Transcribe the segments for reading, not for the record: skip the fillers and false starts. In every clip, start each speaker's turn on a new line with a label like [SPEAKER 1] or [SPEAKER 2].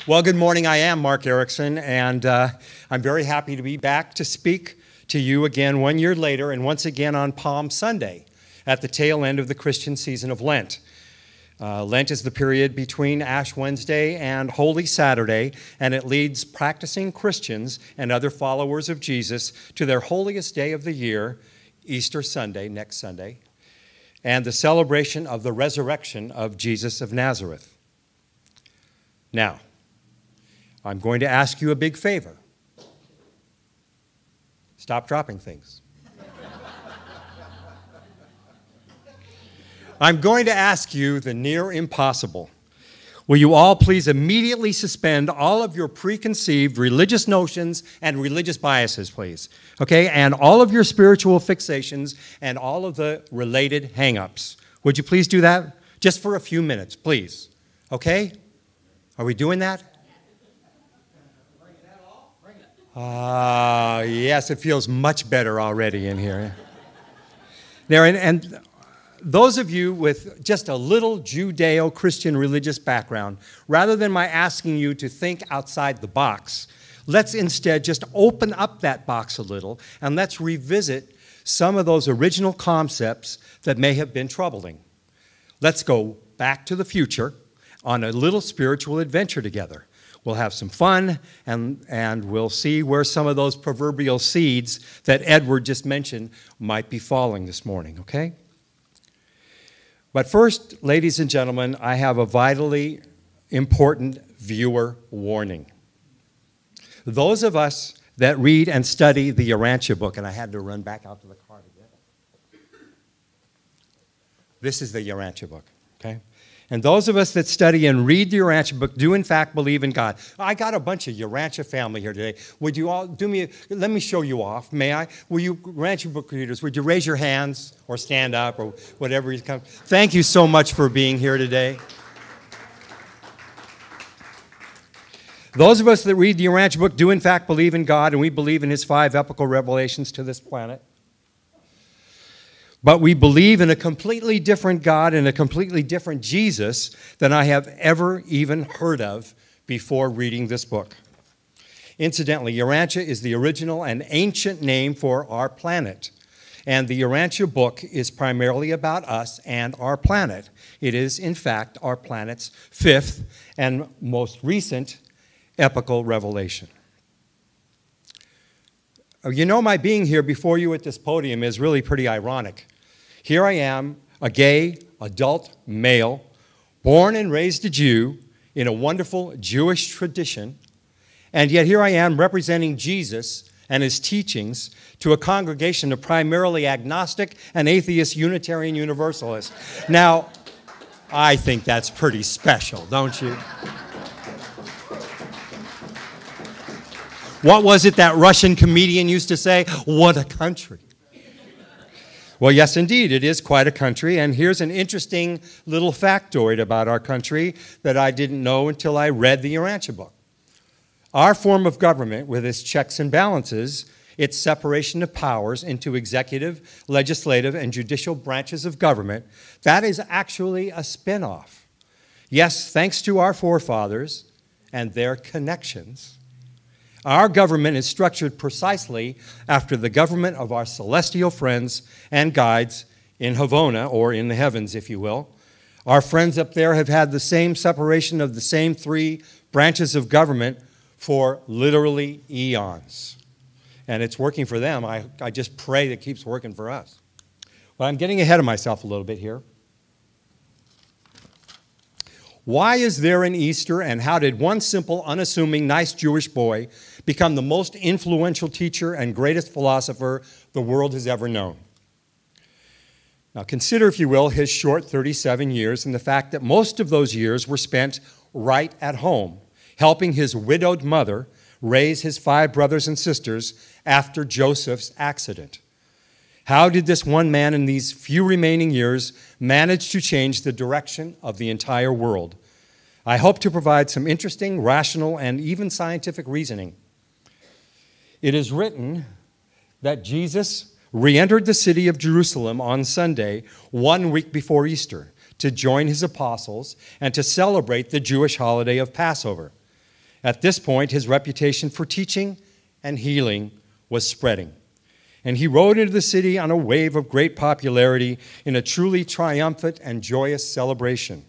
[SPEAKER 1] Well, good morning. I am Mark Erickson, and I'm very happy to be back to speak to you again 1 year later, and once again on Palm Sunday, at the tail end of the Christian season of Lent. Lent is the period between Ash Wednesday and Holy Saturday, and it leads practicing Christians and other followers of Jesus to their holiest day of the year, Easter Sunday, next Sunday, and the celebration of the resurrection of Jesus of Nazareth. Now, I'm going to ask you a big favor. Stop dropping things. I'm going to ask you the near impossible. Will you all please immediately suspend all of your preconceived religious notions and religious biases, please? Okay? And all of your spiritual fixations and all of the related hang-ups. Would you please do that? Just for a few minutes, please. Okay? Are we doing that? Yes, it feels much better already in here. Now, and those of you with just a little Judeo-Christian religious background, rather than my asking you to think outside the box, let's instead just open up that box a little and let's revisit some of those original concepts that may have been troubling. Let's go back to the future on a little spiritual adventure together. We'll have some fun, and we'll see where some of those proverbial seeds that Edward just mentioned might be falling this morning, okay? But first, ladies and gentlemen, I have a vitally important viewer warning. Those of us that read and study the Urantia book, and I had to run back out to the car to get it. This is the Urantia book, okay? And those of us that study and read the Urantia book do in fact believe in God. I got a bunch of Urantia family here today. Would you all let me show you off, may I? Will you, Urantia book readers, would you raise your hands or stand up or whatever you come? Thank you so much for being here today. Those of us that read the Urantia book do in fact believe in God, and we believe in his 5 epical revelations to this planet. But we believe in a completely different God and a completely different Jesus than I have ever even heard of before reading this book. Incidentally, Urantia is the original and ancient name for our planet. And the Urantia book is primarily about us and our planet. It is, in fact, our planet's 5th and most recent epical revelation. You know, my being here before you at this podium is really pretty ironic. Here I am, a gay, adult male, born and raised a Jew in a wonderful Jewish tradition, and yet here I am representing Jesus and his teachings to a congregation of primarily agnostic and atheist Unitarian Universalists. Now, I think that's pretty special, don't you? What was it that Russian comedian used to say? What a country. Well, yes, indeed, it is quite a country, and here's an interesting little factoid about our country that I didn't know until I read the Urantia book. Our form of government, with its checks and balances, its separation of powers into executive, legislative, and judicial branches of government, that is actually a spin-off. Yes, thanks to our forefathers and their connections, our government is structured precisely after the government of our celestial friends and guides in Havona, or in the heavens, if you will. Our friends up there have had the same separation of the same 3 branches of government for literally eons. And it's working for them. I just pray it keeps working for us. But I'm getting ahead of myself a little bit here. Why is there an Easter, and how did one simple, unassuming, nice Jewish boy become the most influential teacher and greatest philosopher the world has ever known? Now consider, if you will, his short 37 years and the fact that most of those years were spent right at home, helping his widowed mother raise his 5 brothers and sisters after Joseph's accident. How did this one man in these few remaining years manage to change the direction of the entire world? I hope to provide some interesting, rational, and even scientific reasoning. It is written that Jesus re-entered the city of Jerusalem on Sunday, 1 week before Easter, to join his apostles and to celebrate the Jewish holiday of Passover. At this point, his reputation for teaching and healing was spreading. And he rode into the city on a wave of great popularity in a truly triumphant and joyous celebration,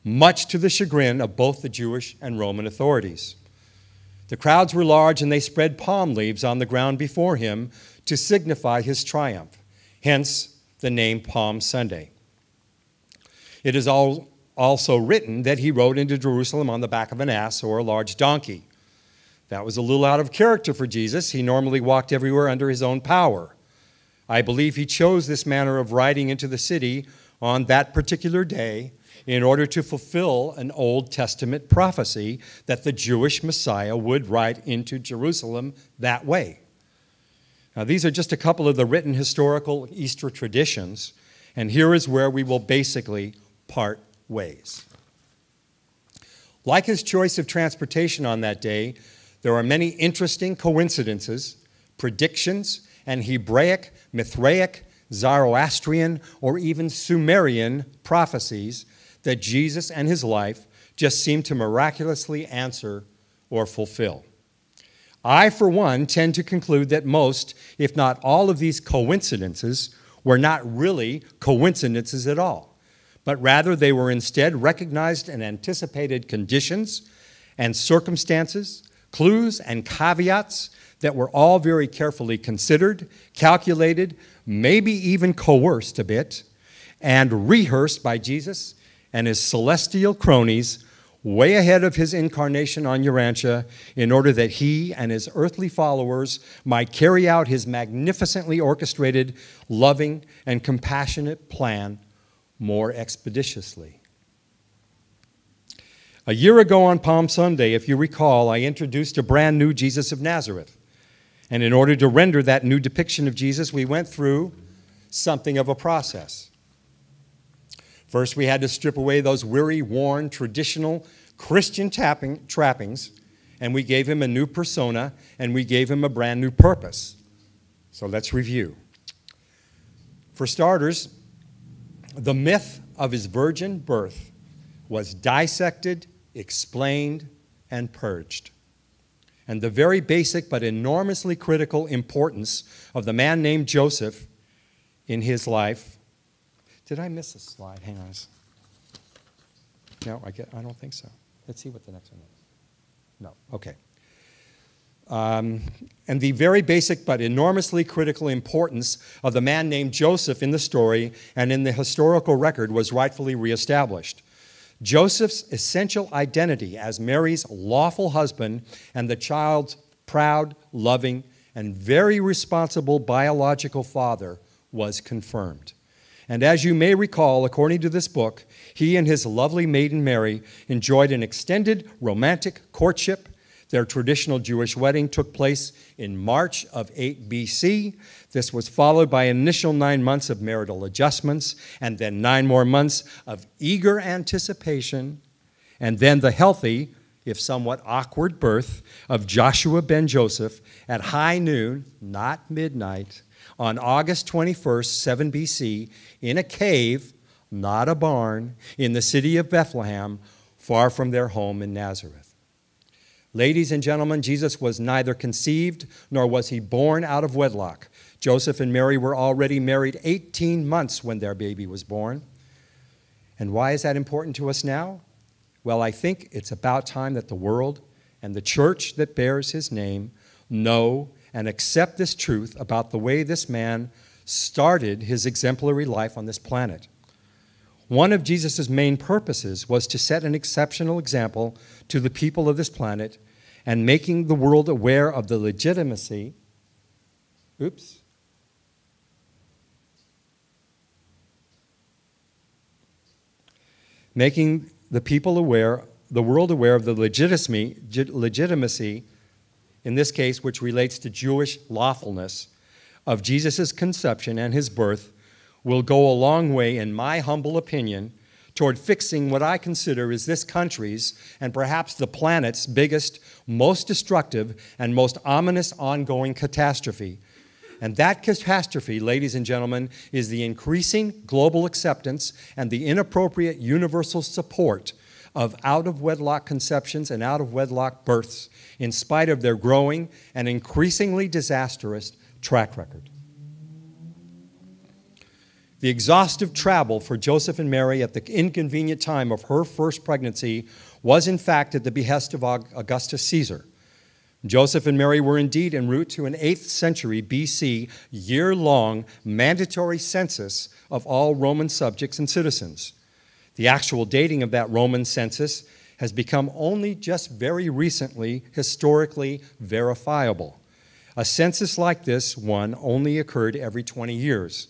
[SPEAKER 1] much to the chagrin of both the Jewish and Roman authorities. The crowds were large, and they spread palm leaves on the ground before him to signify his triumph, hence the name Palm Sunday. It is also written that he rode into Jerusalem on the back of an ass or a large donkey. That was a little out of character for Jesus. He normally walked everywhere under his own power. I believe he chose this manner of riding into the city on that particular day in order to fulfill an Old Testament prophecy that the Jewish Messiah would ride into Jerusalem that way. Now, these are just a couple of the written historical Easter traditions, and here is where we will basically part ways. Like his choice of transportation on that day, there are many interesting coincidences, predictions, and Hebraic, Mithraic, Zoroastrian, or even Sumerian prophecies that Jesus and his life just seem to miraculously answer or fulfill. I, for one, tend to conclude that most, if not all of these coincidences were not really coincidences at all, but rather they were instead recognized and anticipated conditions and circumstances, clues and caveats that were all very carefully considered, calculated, maybe even coerced a bit, and rehearsed by Jesus and his celestial cronies way ahead of his incarnation on Urantia in order that he and his earthly followers might carry out his magnificently orchestrated, loving, and compassionate plan more expeditiously. A year ago on Palm Sunday, if you recall, I introduced a brand new Jesus of Nazareth. And in order to render that new depiction of Jesus, we went through something of a process. First, we had to strip away those weary, worn, traditional Christian trappings, and we gave him a new persona, and we gave him a brand new purpose. So let's review. For starters, the myth of his virgin birth was dissected, explained, and purged. And the very basic but enormously critical importance of the man named Joseph in his life. Did I miss a slide? Hang on. No, I don't think so. Let's see what the next one is. No, okay. And the very basic but enormously critical importance of the man named Joseph in the story and in the historical record was rightfully reestablished. Joseph's essential identity as Mary's lawful husband and the child's proud, loving, and very responsible biological father was confirmed. And as you may recall, according to this book, he and his lovely maiden Mary enjoyed an extended romantic courtship. Their traditional Jewish wedding took place in March of 8 BC. This was followed by an initial 9 months of marital adjustments, and then 9 more months of eager anticipation, and then the healthy, if somewhat awkward, birth of Joshua ben Joseph at high noon, not midnight, on August 21st, 7 BC, in a cave, not a barn, in the city of Bethlehem, far from their home in Nazareth. Ladies and gentlemen, Jesus was neither conceived nor was he born out of wedlock. Joseph and Mary were already married 18 months when their baby was born. And why is that important to us now? Well, I think it's about time that the world and the church that bears his name know and accept this truth about the way this man started his exemplary life on this planet. One of Jesus' main purposes was to set an exceptional example to the people of this planet and making the world aware of the legitimacy, making the world aware of the legitimacy, in this case, which relates to Jewish lawfulness, of Jesus' conception and his birth, will go a long way, in my humble opinion, toward fixing what I consider is this country's and perhaps the planet's biggest, most destructive, and most ominous ongoing catastrophe. And that catastrophe, ladies and gentlemen, is the increasing global acceptance and the inappropriate universal support of out-of-wedlock conceptions and out-of-wedlock births, in spite of their growing and increasingly disastrous track record. The exhaustive travel for Joseph and Mary at the inconvenient time of her first pregnancy was in fact at the behest of Augustus Caesar. Joseph and Mary were indeed en route to an 8th century BC year-long mandatory census of all Roman subjects and citizens. The actual dating of that Roman census has become only just very recently historically verifiable. A census like this one only occurred every 20 years.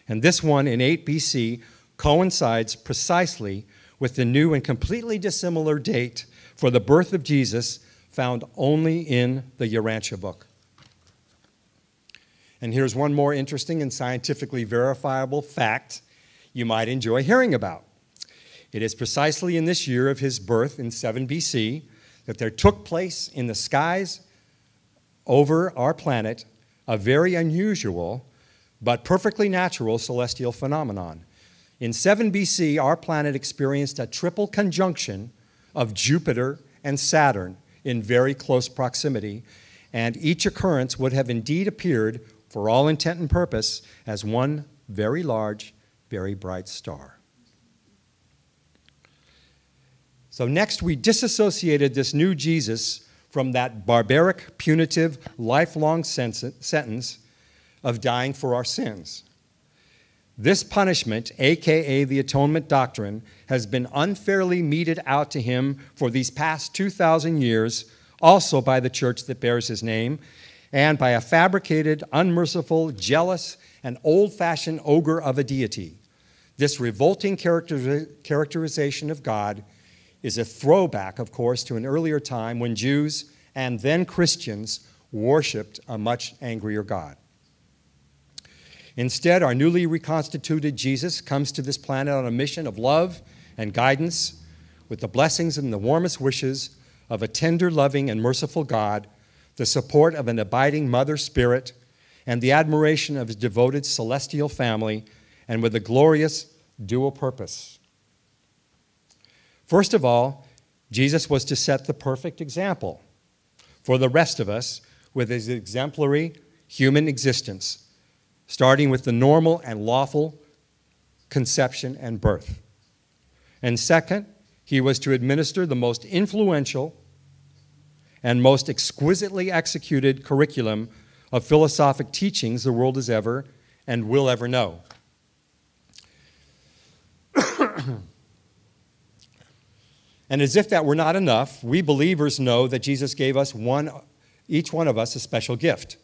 [SPEAKER 1] And this one in 8 BC coincides precisely with the new and completely dissimilar date for the birth of Jesus found only in the Urantia book. And here's one more interesting and scientifically verifiable fact you might enjoy hearing about. It is precisely in this year of his birth in 7 BC that there took place in the skies over our planet a very unusual but perfectly natural celestial phenomenon. In 7 BC, our planet experienced a triple conjunction of Jupiter and Saturn in very close proximity, and each occurrence would have indeed appeared, for all intent and purpose, as one very large, very bright star. So next, we disassociated this new Jesus from that barbaric, punitive, lifelong sentence of dying for our sins. This punishment, aka the atonement doctrine, has been unfairly meted out to him for these past 2,000 years, also by the church that bears his name, and by a fabricated, unmerciful, jealous, and old-fashioned ogre of a deity. This revolting characterization of God is a throwback, of course, to an earlier time when Jews and then Christians worshipped a much angrier God. Instead, our newly reconstituted Jesus comes to this planet on a mission of love and guidance with the blessings and the warmest wishes of a tender, loving, and merciful God, the support of an abiding mother spirit, and the admiration of his devoted celestial family, and with a glorious dual purpose. First of all, Jesus was to set the perfect example for the rest of us with his exemplary human existence, starting with the normal and lawful conception and birth. And second, he was to administer the most influential and most exquisitely executed curriculum of philosophic teachings the world has ever and will ever know. And as if that were not enough, we believers know that Jesus gave us each one of us a special gift.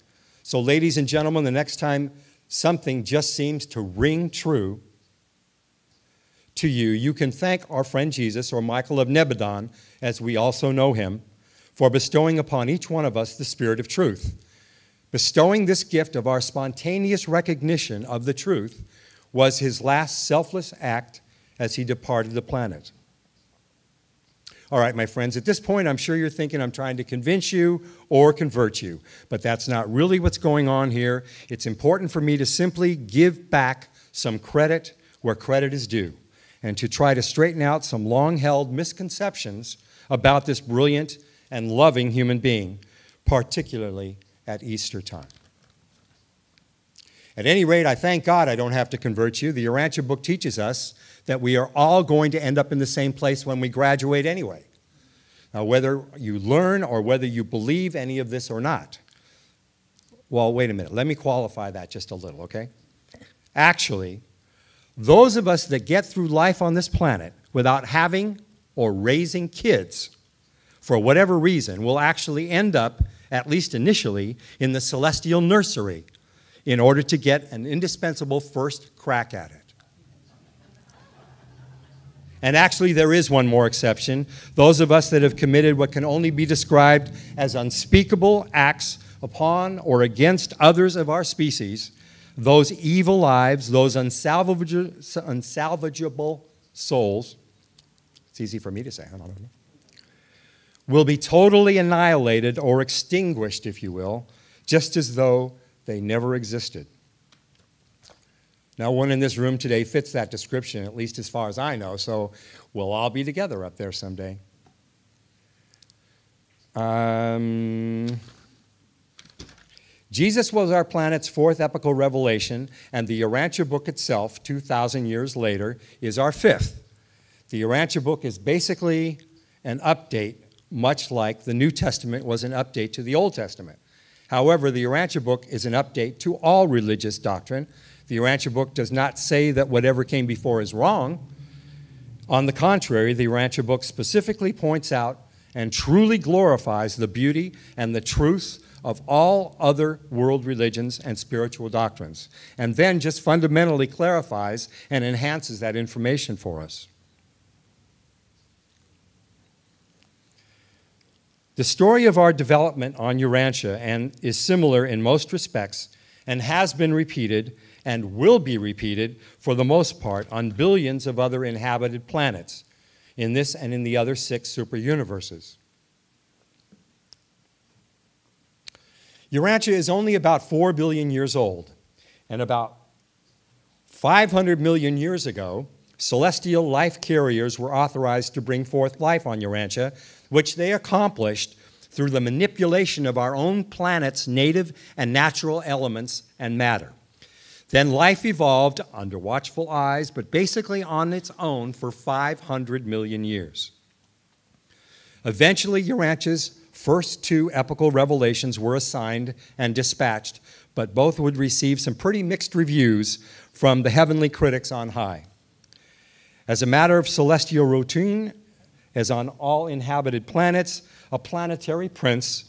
[SPEAKER 1] So ladies and gentlemen, the next time something just seems to ring true to you, you can thank our friend Jesus, or Michael of Nebadon, as we also know him, for bestowing upon each one of us the Spirit of truth. Bestowing this gift of our spontaneous recognition of the truth was his last selfless act as he departed the planet. All right, my friends, at this point, I'm sure you're thinking I'm trying to convince you or convert you, but that's not really what's going on here. It's important for me to simply give back some credit where credit is due and to try to straighten out some long-held misconceptions about this brilliant and loving human being, particularly at Easter time. At any rate, I thank God I don't have to convert you. The Urantia book teaches us that we are all going to end up in the same place when we graduate anyway. Now, whether you learn or whether you believe any of this or not. Well, wait a minute. Let me qualify that just a little, okay? Actually, those of us that get through life on this planet without having or raising kids, for whatever reason, will actually end up, at least initially, in the celestial nursery in order to get an indispensable first crack at it. And actually, there is one more exception. Those of us that have committed what can only be described as unspeakable acts upon or against others of our species, those evil lives, those unsalvageable souls, it's easy for me to say, I don't know, will be totally annihilated or extinguished, if you will, just as though they never existed. No one in this room today fits that description, at least as far as I know, so we'll all be together up there someday. Jesus was our planet's fourth epochal revelation, and the Urantia book itself, 2,000 years later, is our fifth. The Urantia book is basically an update, much like the New Testament was an update to the Old Testament. However, the Urantia book is an update to all religious doctrine. The Urantia book does not say that whatever came before is wrong. On the contrary, the Urantia book specifically points out and truly glorifies the beauty and the truth of all other world religions and spiritual doctrines, and then just fundamentally clarifies and enhances that information for us. The story of our development on Urantia is similar in most respects and has been repeated and will be repeated for the most part on billions of other inhabited planets in this and in the other 6 super-universes. Urantia is only about 4 billion years old, and about 500 million years ago, celestial life carriers were authorized to bring forth life on Urantia, which they accomplished through the manipulation of our own planet's native and natural elements and matter. Then life evolved under watchful eyes, but basically on its own for 500 million years. Eventually, Urantia's first 2 epochal revelations were assigned and dispatched, but both would receive some pretty mixed reviews from the heavenly critics on high. As a matter of celestial routine, as on all inhabited planets, a planetary prince,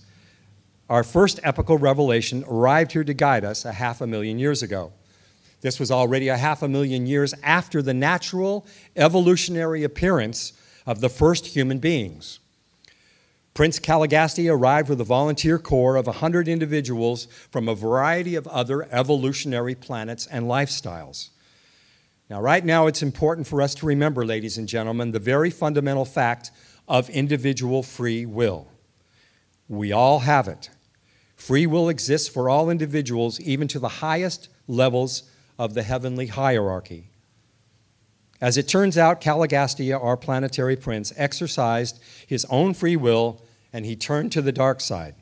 [SPEAKER 1] our first epochal revelation, arrived here to guide us 500,000 years ago. This was already 500,000 years after the natural evolutionary appearance of the first human beings. Prince Caligasti arrived with a volunteer corps of 100 individuals from a variety of other evolutionary planets and lifestyles. Now, right now, it's important for us to remember, ladies and gentlemen, the very fundamental fact of individual free will. We all have it. Free will exists for all individuals, even to the highest levels of the heavenly hierarchy. As it turns out, Caligasti, our planetary prince, exercised his own free will, and he turned to the dark side.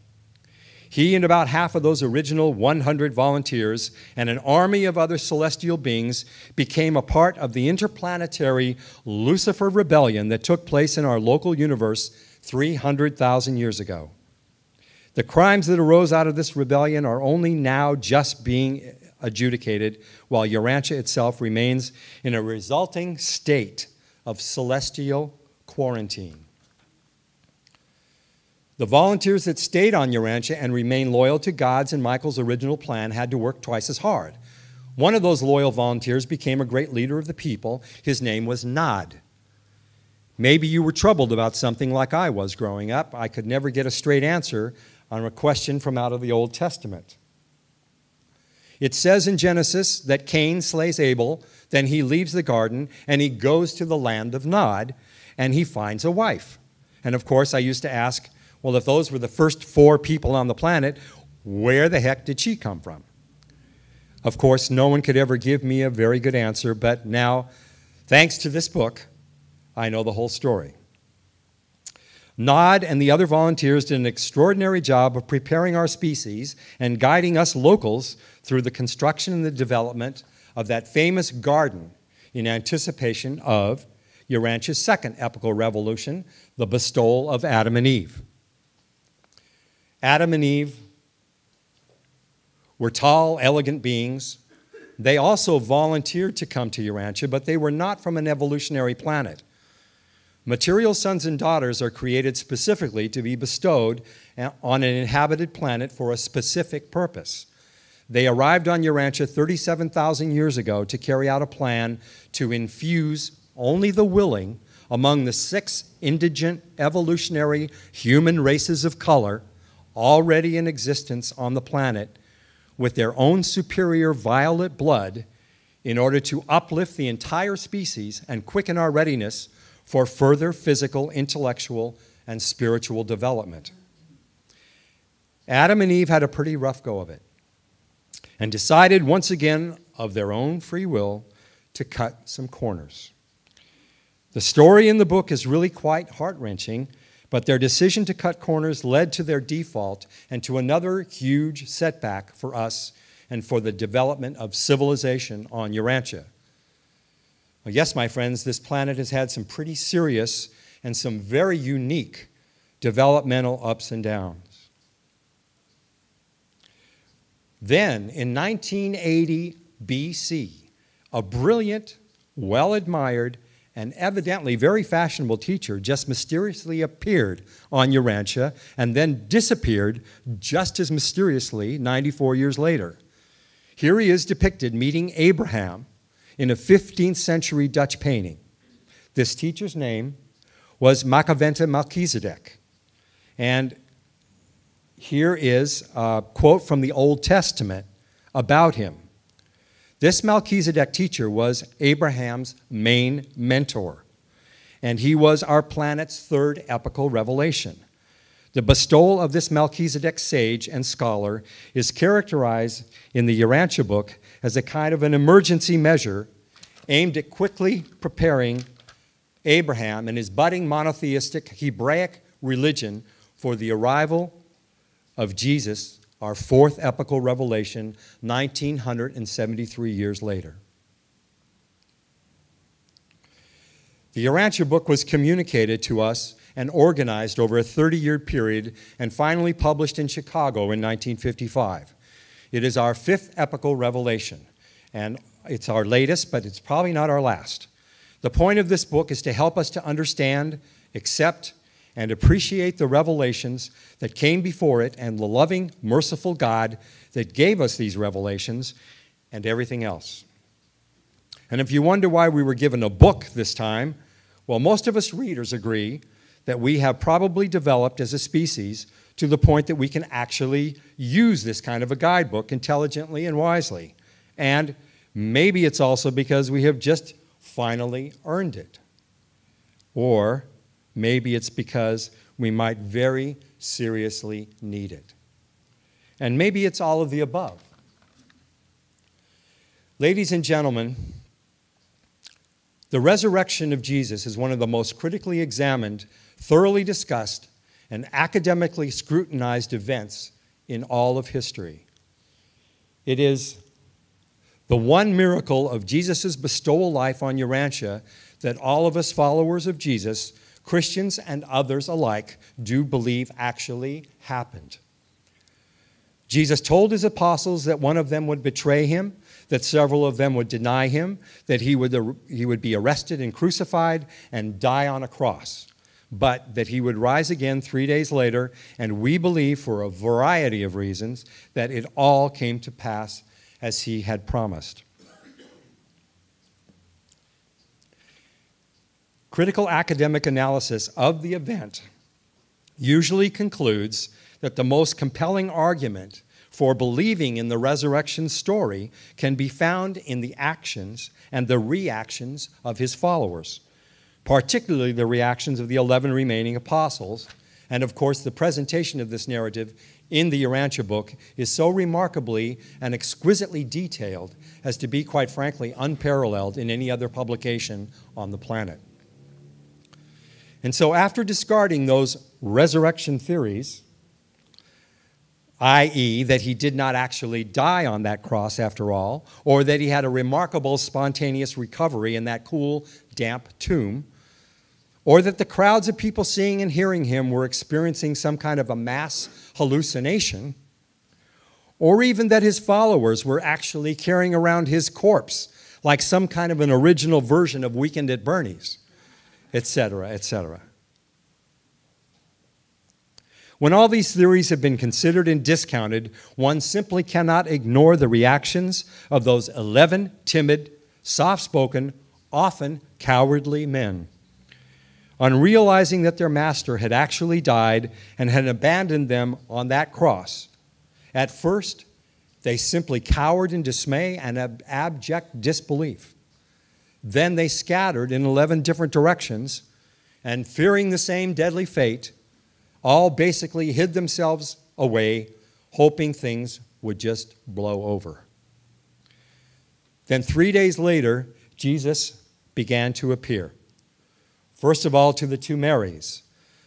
[SPEAKER 1] He and about half of those original 100 volunteers and an army of other celestial beings became a part of the interplanetary Lucifer rebellion that took place in our local universe 300,000 years ago. The crimes that arose out of this rebellion are only now just being adjudicated, while Urantia itself remains in a resulting state of celestial quarantine. The volunteers that stayed on Urantia and remained loyal to God's and Michael's original plan had to work twice as hard. One of those loyal volunteers became a great leader of the people. His name was Nod. Maybe you were troubled about something like I was growing up. I could never get a straight answer on a question from out of the Old Testament. It says in Genesis that Cain slays Abel, then he leaves the garden and he goes to the land of Nod and he finds a wife. And of course, I used to ask, well, if those were the first 4 people on the planet, where the heck did she come from? Of course, no one could ever give me a very good answer, but now, thanks to this book, I know the whole story. Nod and the other volunteers did an extraordinary job of preparing our species and guiding us locals through the construction and the development of that famous garden in anticipation of Urantia's second epochal revolution, the bestowal of Adam and Eve. Adam and Eve were tall, elegant beings. They also volunteered to come to Urantia, but they were not from an evolutionary planet. Material sons and daughters are created specifically to be bestowed on an inhabited planet for a specific purpose. They arrived on Urantia 37,000 years ago to carry out a plan to infuse only the willing among the 6 indigent evolutionary human races of color already in existence on the planet with their own superior violet blood in order to uplift the entire species and quicken our readiness for further physical, intellectual, and spiritual development. Adam and Eve had a pretty rough go of it and decided once again of their own free will, to cut some corners. The story in the book is really quite heart-wrenching, but their decision to cut corners led to their default and to another huge setback for us and for the development of civilization on Urantia. Well, yes, my friends, this planet has had some pretty serious and some very unique developmental ups and downs. Then, in 1980 BC, a brilliant, well-admired, and evidently very fashionable teacher just mysteriously appeared on Urantia and then disappeared just as mysteriously 94 years later. Here he is depicted meeting Abraham in a 15th century Dutch painting. This teacher's name was Makaventa Melchizedek. And here is a quote from the Old Testament about him. This Melchizedek teacher was Abraham's main mentor, and he was our planet's third epochal revelation. The bestowal of this Melchizedek sage and scholar is characterized in the Urantia book as a kind of an emergency measure aimed at quickly preparing Abraham and his budding monotheistic Hebraic religion for the arrival of Jesus, our fourth epochal revelation, 1973 years later. The Urantia book was communicated to us and organized over a 30-year period and finally published in Chicago in 1955. It is our fifth epochal revelation, and it's our latest, but it's probably not our last. The point of this book is to help us to understand, accept, and appreciate the revelations that came before it and the loving, merciful God that gave us these revelations and everything else. And if you wonder why we were given a book this time, well, most of us readers agree that we have probably developed as a species to the point that we can actually use this kind of a guidebook intelligently and wisely. And maybe it's also because we have just finally earned it. Or maybe it's because we might very seriously need it. And maybe it's all of the above. Ladies and gentlemen, the resurrection of Jesus is one of the most critically examined, thoroughly discussed, and academically scrutinized events in all of history. It is the one miracle of Jesus' bestowal life on Urantia that all of us followers of Jesus, Christians and others alike, do believe actually happened. Jesus told his apostles that one of them would betray him, that several of them would deny him, that he would be arrested and crucified and die on a cross, but that he would rise again 3 days later, and we believe for a variety of reasons that it all came to pass as he had promised. Critical academic analysis of the event usually concludes that the most compelling argument for believing in the resurrection story can be found in the actions and the reactions of his followers, particularly the reactions of the 11 remaining apostles. And of course, the presentation of this narrative in the Urantia book is so remarkably and exquisitely detailed as to be, quite frankly, unparalleled in any other publication on the planet. And so after discarding those resurrection theories, i.e., that he did not actually die on that cross after all, or that he had a remarkable spontaneous recovery in that cool, damp tomb, or that the crowds of people seeing and hearing him were experiencing some kind of a mass hallucination, or even that his followers were actually carrying around his corpse like some kind of an original version of Weekend at Bernie's, etc., etc. When all these theories have been considered and discounted, one simply cannot ignore the reactions of those 11 timid, soft-spoken, often cowardly men. On realizing that their master had actually died and had abandoned them on that cross, at first, they simply cowered in dismay and abject disbelief. Then they scattered in 11 different directions, and fearing the same deadly fate, all basically hid themselves away, hoping things would just blow over. Then 3 days later, Jesus began to appear. First of all to the two Marys,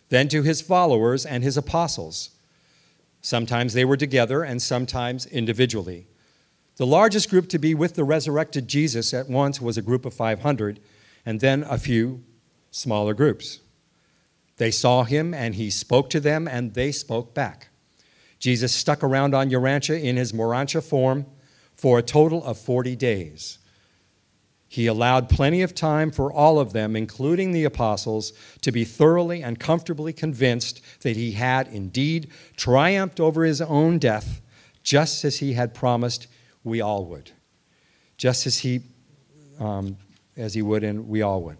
[SPEAKER 1] then to his followers and his apostles. Sometimes they were together and sometimes individually. The largest group to be with the resurrected Jesus at once was a group of 500, and then a few smaller groups. They saw him, and he spoke to them, and they spoke back. Jesus stuck around on Urantia in his Morantia form for a total of 40 days. He allowed plenty of time for all of them, including the apostles, to be thoroughly and comfortably convinced that he had indeed triumphed over his own death, just as he had promised we all would. Just as he would and we all would.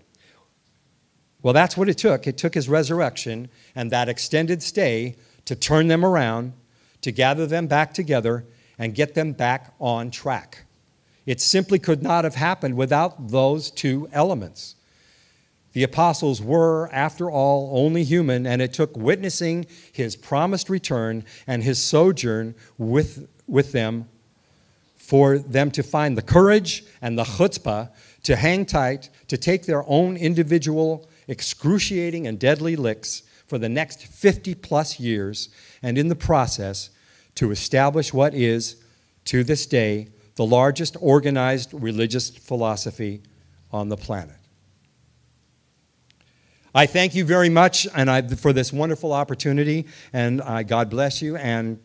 [SPEAKER 1] Well, that's what it took. It took his resurrection and that extended stay to turn them around, to gather them back together, and get them back on track. It simply could not have happened without those two elements. The apostles were, after all, only human, and it took witnessing his promised return and his sojourn with them for them to find the courage and the chutzpah to hang tight, to take their own individual excruciating and deadly licks for the next 50-plus years, and in the process to establish what is, to this day, the largest organized religious philosophy on the planet. I thank you very much for this wonderful opportunity, and God bless you, and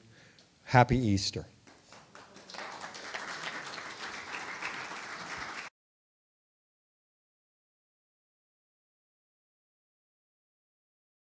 [SPEAKER 1] happy Easter.